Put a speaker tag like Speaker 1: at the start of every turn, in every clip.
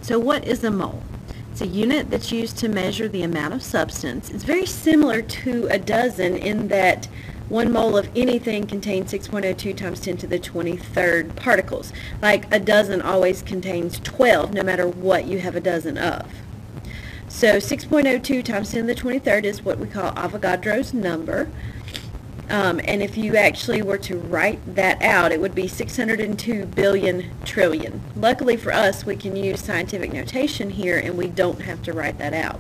Speaker 1: So what is a mole? It's a unit that's used to measure the amount of substance. It's very similar to a dozen in that 1 mole of anything contains 6.02 times 10 to the 23rd particles. Like a dozen always contains 12 no matter what you have a dozen of. So 6.02 times 10 to the 23rd is what we call Avogadro's number. And if you actually were to write that out, it would be 602 billion trillion. Luckily for us, we can use scientific notation here and we don't have to write that out.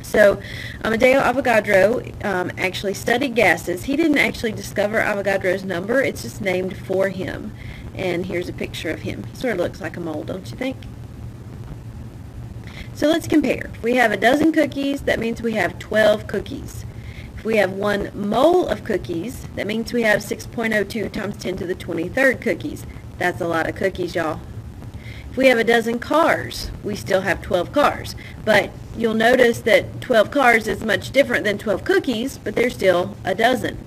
Speaker 1: So Amedeo Avogadro actually studied gases. He didn't actually discover Avogadro's number. It's just named for him. And here's a picture of him. He sort of looks like a mole, don't you think? So let's compare. If we have a dozen cookies, that means we have 12 cookies. If we have 1 mole of cookies, that means we have 6.02 times 10 to the 23rd cookies. That's a lot of cookies, y'all. If we have a dozen cars, we still have 12 cars. But you'll notice that 12 cars is much different than 12 cookies, but they're still a dozen.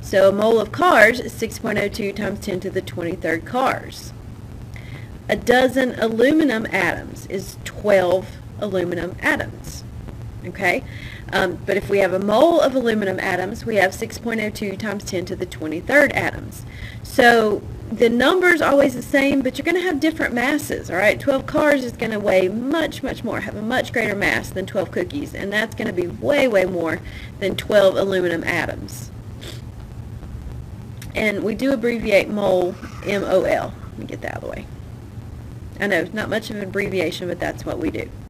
Speaker 1: So a mole of cars is 6.02 times 10 to the 23rd cars. A dozen aluminum atoms is 12 aluminum atoms. Okay? But if we have a mole of aluminum atoms, we have 6.02 times 10 to the 23rd atoms. So the number's always the same, but you're going to have different masses, all right? 12 cars is going to weigh much, much more, have a much greater mass than 12 cookies, and that's going to be way, way more than 12 aluminum atoms. And we do abbreviate mole, M-O-L. Let me get that out of the way. I know, not much of an abbreviation, but that's what we do.